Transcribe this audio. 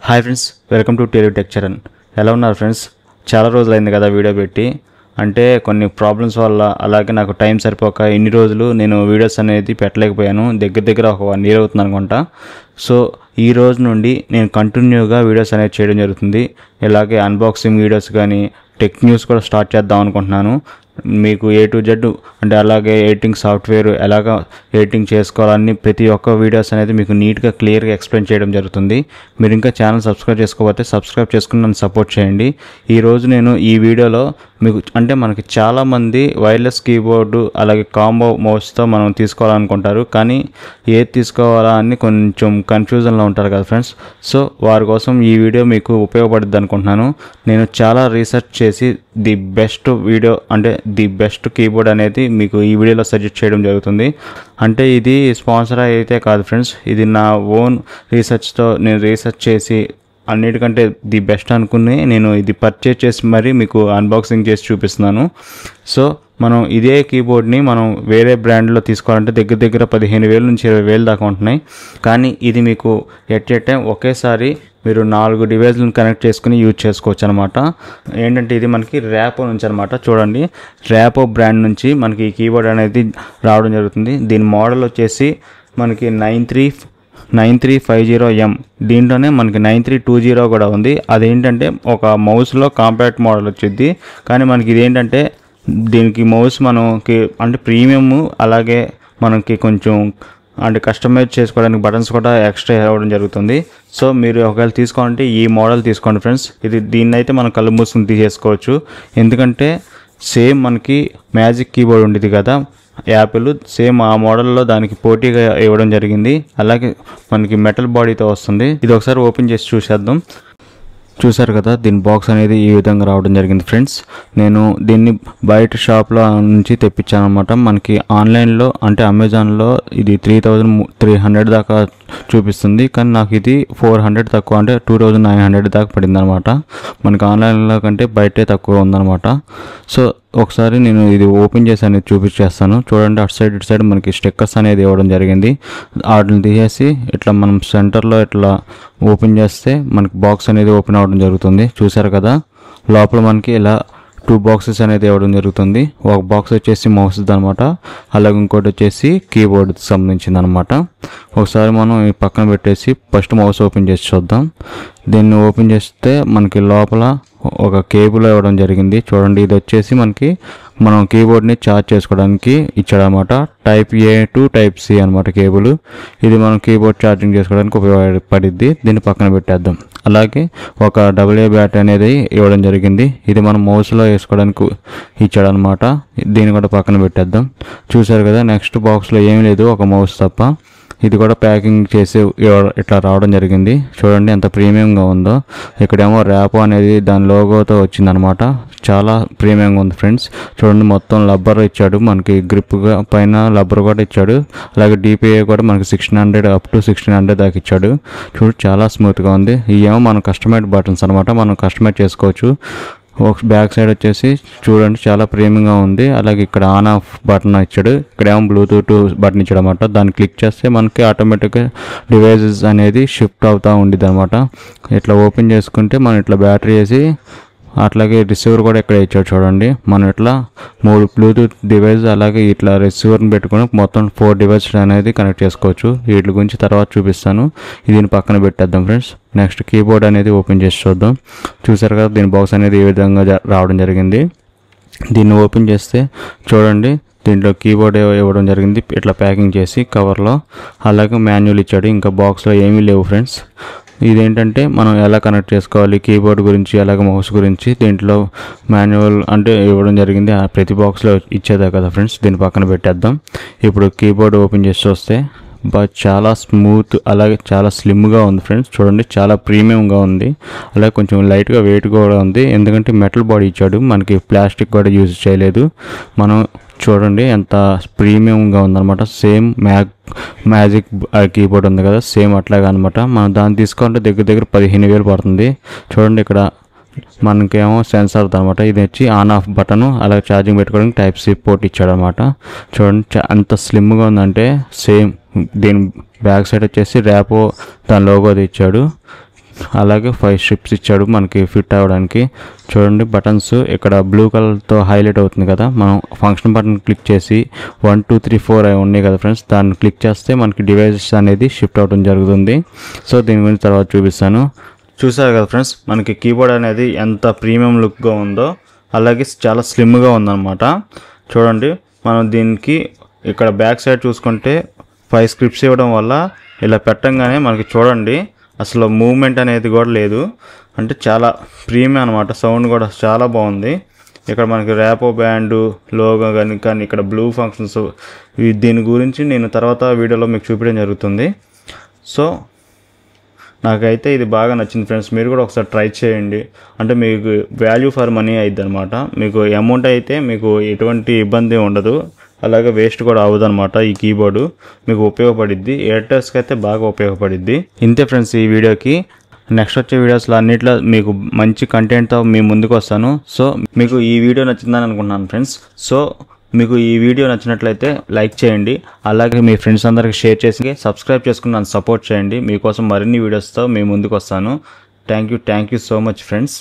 Hi friends, welcome to tele tech Charan. ఎలా ఉన్నారు friends? చాలా రోజులైంది కదా వీడియో పెట్టి. అంటే కొన్ని ప్రాబ్లమ్స్ వల్ల అలాగే నాకు టైం సరిపోక ఇన్ని రోజులు నేను వీడియోస్ అనేది పెట్టలేకపోయాను. దగ్గర ఒక 1 year అవుతుంది అనుకుంటా. సో ఈ రోజు నుండి నేను కంటిన్యూగా వీడియోస్ అనేది చేయడం జరుగుతుంది. ఇలాగే అన్బాక్సింగ్ వీడియోస్ కానీ టెక్ న్యూస్ కూడా స్టార్ట్ చేద్దాం అనుకుంటున్నాను. మీకు A to Z అంటే అలాగే ఎడిటింగ్ సాఫ్ట్వేర్ ఎలాగ ఎడిటింగ్ చేసుకోవాలని ప్రతి ఒక్క వీడియోస్ అనేది మీకు నీట్గా క్లియర్గా ఎక్స్ప్లెయిన్ చేయడం జరుగుతుంది. మీరు ఇంకా ఛానల్ సబ్స్క్రైబ్ చేసుకోకపోతే సబ్స్క్రైబ్ చేసుకుని నన్ను సపోర్ట్ చేయండి. ఈరోజు నేను ఈ వీడియోలో మీకు అంటే మనకి చాలామంది వైర్లెస్ కీబోర్డు అలాగే కాంబో మౌస్తో మనం తీసుకోవాలనుకుంటారు, కానీ ఏది తీసుకోవాలా అని కొంచెం కన్ఫ్యూజన్లో ఉంటారు కదా ఫ్రెండ్స్. సో వారి కోసం ఈ వీడియో మీకు ఉపయోగపడుద్ది అనుకుంటున్నాను. నేను చాలా రీసెర్చ్ చేసి ది బెస్ట్ కీబోర్డ్ అనేది మీకు ఈ వీడియోలో సజెస్ట్ చేయడం జరుగుతుంది. అంటే ఇది స్పాన్సర్ అయితే కాదు ఫ్రెండ్స్, ఇది నా ఓన్ రీసెర్చ్తో నేను రీసెర్చ్ చేసి అన్నిటికంటే ది బెస్ట్ అనుకుని నేను ఇది పర్చేజ్ చేసి మరీ మీకు అన్బాక్సింగ్ చేసి చూపిస్తున్నాను. సో మనం ఇదే కీబోర్డ్ని మనం వేరే బ్రాండ్లో తీసుకోవాలంటే దగ్గర 15,000 నుంచి 20,000 దాకా ఉంటున్నాయి. కానీ ఇది మీకు ఎట్ టైం ఒకేసారి మీరు 4 డివైస్లను కనెక్ట్ చేసుకుని యూజ్ చేసుకోవచ్చు అనమాట. ఏంటంటే ఇది మనకి ర్యాపో నుంచి అనమాట. చూడండి, ర్యాపో బ్రాండ్ నుంచి మనకి ఈ కీబోర్డ్ అనేది రావడం జరుగుతుంది. దీని మోడల్ వచ్చేసి మనకి 9350M. దీంట్లోనే మనకి 9320 కూడా ఉంది. అదేంటంటే ఒక మౌస్లో కాంపాక్ట్ మోడల్ వచ్చింది. కానీ మనకి ఇదేంటంటే దీనికి మౌస్ మనకి అంటే ప్రీమియం, అలాగే మనకి కొంచెం అంటే కస్టమైజ్ చేసుకోవడానికి బటన్స్ కూడా ఎక్స్ట్రా ఇవ్వడం జరుగుతుంది. సో మీరు ఒకవేళ తీసుకోవాలంటే ఈ మోడల్ తీసుకోండి ఫ్రెండ్స్. దీన్ని అయితే మనం కళ్ళు మూసుకుని తీసేసుకోవచ్చు. ఎందుకంటే సేమ్ మనకి మ్యాజిక్ కీబోర్డ్ ఉండేది కదా యాపిల్, సేమ్ ఆ మోడల్లో దానికి పోటీగా ఇవ్వడం జరిగింది. అలాగే మనకి మెటల్ బాడీతో వస్తుంది. ఇది ఒకసారి ఓపెన్ చేసి చూసేద్దాం. చూసారు కదా, దీని బాక్స్ అనేది ఈ విధంగా రావడం జరిగింది ఫ్రెండ్స్. నేను దీన్ని బయట షాప్లో నుంచి తెప్పించాను అనమాట. మనకి ఆన్లైన్లో అంటే అమెజాన్లో ఇది 3,300 దాకా చూపిస్తుంది, కానీ నాకు ఇది 400 తక్కువ, అంటే 2,900 దాకా పడింది అనమాట. మనకి ఆన్లైన్లో కంటే బయటే తక్కువ ఉందన్నమాట. సో ఒకసారి నేను ఇది ఓపెన్ చేసి అనేది చూపించేస్తాను. చూడండి, అటు సైడ్ ఇటు సైడ్ మనకి స్టిక్కర్స్ అనేది ఇవ్వడం జరిగింది. వాటిని తీసేసి ఇట్లా మనం సెంటర్లో ఇట్లా ఓపెన్ చేస్తే మనకి బాక్స్ అనేది ఓపెన్ అవ్వడం జరుగుతుంది. చూసారు కదా, లోపల మనకి ఇలా 2 బాక్సెస్ అనేది ఇవ్వడం జరుగుతుంది. ఒక బాక్స్ వచ్చేసి మౌస్ అనమాట, అలాగే ఇంకోటి వచ్చేసి కీబోర్డ్కి సంబంధించింది అనమాట. ఒకసారి మనం ఈ పక్కన పెట్టేసి ఫస్ట్ మౌస్ ఓపెన్ చేసి చూద్దాం. దీన్ని ఓపెన్ చేస్తే మనకి లోపల ఒక కేబుల్ ఇవ్వడం జరిగింది. చూడండి, ఇది వచ్చేసి మనకి మనం కీబోర్డ్ని ఛార్జ్ చేసుకోవడానికి ఇచ్చాడనమాట. Type A to type C అనమాట కేబుల్. ఇది మనం కీబోర్డ్ ఛార్జింగ్ చేసుకోవడానికి ఉపయోగపడిద్ది. దీన్ని పక్కన పెట్టేద్దాం. అలాగే ఒక AA బ్యాటరీ అనేది ఇవ్వడం జరిగింది. ఇది మనం మౌస్లో వేసుకోవడానికి ఇచ్చాడనమాట. దీన్ని కూడా పక్కన పెట్టేద్దాం. చూసారు కదా, నెక్స్ట్ బాక్స్లో ఏమీ లేదు, ఒక మౌస్ తప్ప. ఇది కూడా ప్యాకింగ్ చేసి ఇట్లా రావడం జరిగింది. చూడండి ఎంత ప్రీమియంగా ఉందో. ఇక్కడేమో ర్యాపో అనేది దాని లోగోతో వచ్చిందనమాట. చాలా ప్రీమియంగా ఉంది ఫ్రెండ్స్. చూడండి, మొత్తం రబ్బర్ ఇచ్చాడు మనకి, గ్రిప్గా పైన రబ్బర్ కూడా ఇచ్చాడు. అలాగే DPI కూడా మనకి 1600 అప్ టు 1600 దాకా ఇచ్చాడు. చూడు, చాలా స్మూత్గా ఉంది. ఇవేమో మనం కస్టమైజ్ బటన్స్ అనమాట, మనం కస్టమైజ్ చేసుకోవచ్చు. ఒక బ్యాక్ సైడ్ వచ్చేసి చూడండి చాలా ప్రీమియంగా ఉంది. అలాగే ఇక్కడ ఆన్ ఆఫ్ బటన్ ఇచ్చాడు. ఇక్కడేమో బ్లూటూత్ బటన్ ఇచ్చాడు అనమాట. దాన్ని క్లిక్ చేస్తే మనకి ఆటోమేటిక్గా డివైజెస్ అనేది షిఫ్ట్ అవుతూ ఉండేది అనమాట. ఇట్లా ఓపెన్ చేసుకుంటే మనం ఇట్లా బ్యాటరీ వేసి, అట్లాగే రిసీవర్ కూడా ఇక్కడ ఇచ్చాడు. చూడండి, మనం ఇట్లా 3 బ్లూటూత్ డివైస్ అలాగే ఇట్లా రిసీవర్ని పెట్టుకుని మొత్తం 4 డివైసెస్ అనేది కనెక్ట్ చేసుకోవచ్చు. వీటి గురించి తర్వాత చూపిస్తాను. దీన్ని పక్కన పెట్టేద్దాం ఫ్రెండ్స్. నెక్స్ట్ కీబోర్డ్ అనేది ఓపెన్ చేసి చూద్దాం. చూసారు కదా, దీని బాక్స్ అనేది ఈ విధంగా రావడం జరిగింది. దీన్ని ఓపెన్ చేస్తే చూడండి, దీంట్లో కీబోర్డ్ ఇవ్వడం జరిగింది ఇట్లా ప్యాకింగ్ చేసి కవర్లో. అలాగే మాన్యువల్ ఇచ్చాడు. ఇంకా బాక్స్లో ఏమీ లేవు ఫ్రెండ్స్. ఇదేంటంటే మనం ఎలా కనెక్ట్ చేసుకోవాలి కీబోర్డ్ గురించి అలాగే మౌస్ గురించి దీంట్లో మాన్యువల్ అంటే ఇవ్వడం జరిగింది. ప్రతి బాక్స్లో ఇచ్చేదా కదా ఫ్రెండ్స్. దీన్ని పక్కన పెట్టేద్దాం. ఇప్పుడు కీబోర్డ్ ఓపెన్ చేసి చూస్తే చాలా స్మూత్ అలాగే చాలా స్లిమ్గా ఉంది ఫ్రెండ్స్. చూడండి, చాలా ప్రీమియంగా ఉంది. అలాగే కొంచెం లైట్గా వెయిట్ కూడా ఉంది, ఎందుకంటే మెటల్ బాడీ ఇచ్చాడు మనకి, ప్లాస్టిక్ కూడా యూజ్ చేయలేదు. మనం చూడండి ఎంత ప్రీమియంగా ఉందన్నమాట. సేమ్ మ్యాజిక్ కీబోర్డ్ ఉంది కదా, సేమ్ అట్లాగా అనమాట. మనం దాన్ని తీసుకుంటే దగ్గర 15,000 పడుతుంది. చూడండి, ఇక్కడ మనకేమో సెన్సార్ అనమాట. ఇది వచ్చి ఆన్ ఆఫ్ బటన్, అలాగే ఛార్జింగ్ పెట్టుకోవడానికి టైప్ C పోర్ట్ ఇచ్చాడనమాట. చూడండి అంత స్లిమ్గా ఉందంటే. సేమ్ దీని బ్యాక్ సైడ్ వచ్చేసి ర్యాపో దాని లోగో ఇచ్చాడు. అలాగే 5 స్ట్రిప్స్ ఇచ్చాడు మనకి ఫిట్ అవ్వడానికి. చూడండి బటన్స్ ఇక్కడ బ్లూ కలర్తో హైలైట్ అవుతుంది కదా, మనం ఫంక్షన్ బటన్ క్లిక్ చేసి 1 2 3 4 అవి ఉన్నాయి కదా ఫ్రెండ్స్, దాన్ని క్లిక్ చేస్తే మనకి డివైసెస్ అనేది షిఫ్ట్ అవ్వడం జరుగుతుంది. సో దీని గురించి తర్వాత చూపిస్తాను. చూసారు కదా ఫ్రెండ్స్, మనకి కీబోర్డ్ అనేది ఎంత ప్రీమియం లుక్గా ఉందో, అలాగే చాలా స్లిమ్గా ఉందన్నమాట. చూడండి మనం దీనికి ఇక్కడ బ్యాక్ సైడ్ చూసుకుంటే 5 స్క్రిప్ట్స్ ఇవ్వడం వల్ల ఇలా పెట్టంగానే మనకి చూడండి అసలు మూవ్మెంట్ అనేది కూడా లేదు, అంటే చాలా ప్రీమియం అనమాట. సౌండ్ కూడా చాలా బాగుంది. ఇక్కడ మనకి ర్యాపో బ్యాండ్ లోగో కానీ ఇక్కడ బ్లూ ఫంక్షన్స్, దీని గురించి నేను తర్వాత వీడియోలో మీకు చూపించడం జరుగుతుంది. సో నాకైతే ఇది బాగా నచ్చింది ఫ్రెండ్స్, మీరు కూడా ఒకసారి ట్రై చేయండి. అంటే మీకు వాల్యూ ఫర్ మనీ అయిద్ది అనమాట. మీకు అమౌంట్ అయితే మీకు ఎటువంటి ఇబ్బంది ఉండదు, అలాగే వేస్ట్ కూడా అవ్వదు అనమాట. ఈ కీబోర్డు మీకు ఉపయోగపడిద్ది, ఎడిటర్స్కి అయితే బాగా ఉపయోగపడిద్ది. ఇంతే ఫ్రెండ్స్ ఈ వీడియోకి. నెక్స్ట్ వచ్చే వీడియోస్లో అన్నిట్లో మీకు మంచి కంటెంట్తో మీ ముందుకు వస్తాను. సో మీకు ఈ వీడియో నచ్చిందని అనుకుంటున్నాను ఫ్రెండ్స్. సో మీకు ఈ వీడియో నచ్చినట్లయితే లైక్ చేయండి, అలాగే మీ ఫ్రెండ్స్ అందరికి షేర్ చేసి సబ్స్క్రైబ్ చేసుకుని నన్ను సపోర్ట్ చేయండి. మీకోసం మరిన్ని వీడియోస్తో మీ ముందుకు వస్తాను. Thank you so much friends.